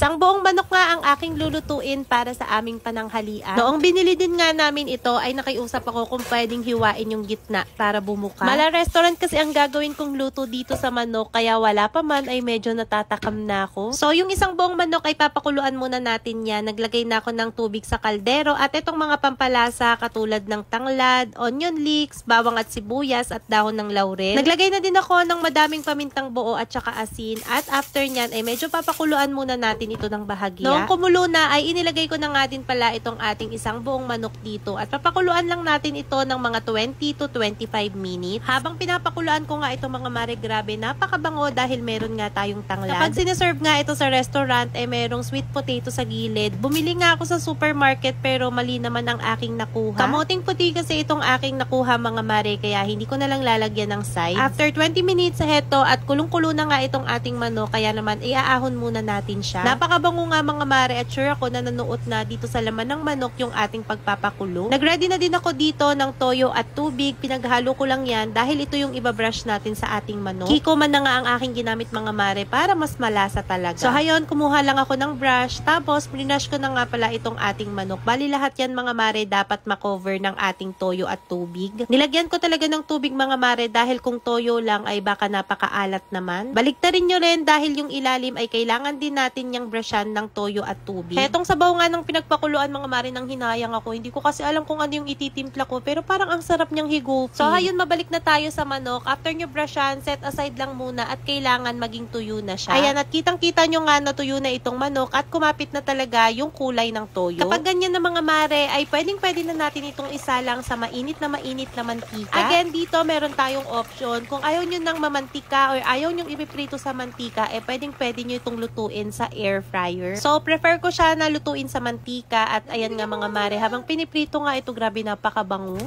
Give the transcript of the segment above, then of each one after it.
Isang buong manok nga ang aking lulutuin para sa aming pananghalian. Noong binili din nga namin ito ay nakiusap ako kung pwedeng hiwain yung gitna para bumuka. Mala restaurant kasi ang gagawin kong luto dito sa manok kaya wala pa man ay medyo natatakam na ako. So yung isang buong manok ay papakuluan muna natin yan. Naglagay na ako ng tubig sa kaldero at itong mga pampalasa katulad ng tanglad, onion leeks, bawang at sibuyas at dahon ng laurel. Naglagay na din ako ng madaming pamintang buo at saka asin at after nyan ay medyo papakuluan muna natin ito ng bahagya. Noong kumulo na ay inilagay ko na nga din pala itong ating isang buong manok dito at papakuluan lang natin ito ng mga 20 to 25 minutes. Habang pinapakuluan ko nga itong mga mare, grabe napakabango dahil meron nga tayong tanglad. Kapag sineserve nga ito sa restaurant ay merong sweet potato sa gilid. Bumili nga ako sa supermarket pero mali naman ang aking nakuha. Kamoting puti kasi itong aking nakuha mga mare kaya hindi ko na lang lalagyan ng sides. After 20 minutes sa heto at kulong-kulo na nga itong ating manok kaya naman iaahon muna natin siya. Napakabango nga mga mare at sure ako na nanuot na dito sa laman ng manok yung ating pagpapakulo. Nagready na din ako dito ng toyo at tubig. Pinaghalo ko lang yan dahil ito yung ibabrush natin sa ating manok. Kiko man na nga ang aking ginamit mga mare para mas malasa talaga. So hayon, kumuha lang ako ng brush tapos brush ko na nga pala itong ating manok. Bali lahat yan mga mare dapat makover ng ating toyo at tubig. Nilagyan ko talaga ng tubig mga mare dahil kung toyo lang ay baka napakaalat naman. Baliktarin nyo rin dahil yung ilalim ay kailangan din natin yung brushan ng toyo at tubig. Hetong sabaw nga ng pinagpakuluan mga mare nang hinayang ako. Hindi ko kasi alam kung ano yung ititimpla ko pero parang ang sarap niyang higupin. So hayun, mabalik na tayo sa manok. After nyo brushan, set aside lang muna at kailangan maging tuyo na siya. Ayan, at kitang-kita nyo nga na tuyo na itong manok at kumapit na talaga yung kulay ng toyo. Kapag ganyan na mga mare ay pwedeng-pwede na natin itong isalang sa mainit na mantika. Again, dito meron tayong option. Kung ayaw nyo ng mamantika or ayaw nyo ipiprito sa mantika, pwedeng-pwede nyo itong lutuin sa air fryer. So, prefer ko siya na lutuin sa mantika at ayan nga mga mare, habang piniprito nga ito, grabe napakabango.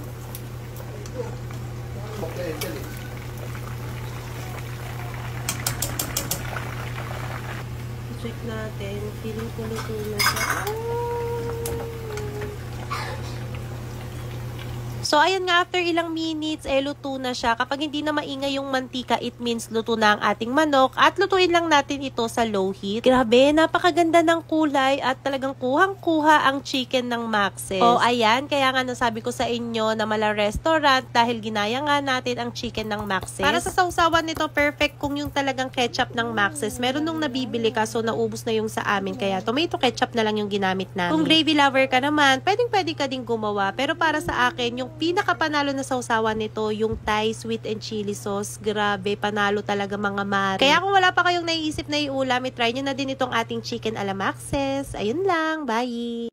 Check natin, feeling ko luto na siya. So, ayan nga, after ilang minutes, luto na siya. Kapag hindi na maingay yung mantika, it means luto na ang ating manok. At lutuin lang natin ito sa low heat. Grabe, napakaganda ng kulay at talagang kuhang-kuha ang chicken ng Max's. O, ayan, kaya nga nasabi ko sa inyo na mala restaurant dahil ginaya nga natin ang chicken ng Max's. Para sa sausawan nito, perfect kung yung talagang ketchup ng Max's. Meron nung nabibili ka, so naubos na yung sa amin. Kaya tomato ketchup na lang yung ginamit namin. Kung gravy lover ka naman, pwedeng-pwede ka din gumawa. Pero para sa akin, yung pinakapanalo na sausawan nito, yung Thai sweet and chili sauce. Grabe, panalo talaga mga mare. Kaya kung wala pa kayong naiisip na iulam, try nyo na din itong ating chicken ala Max's. Ayun lang, bye!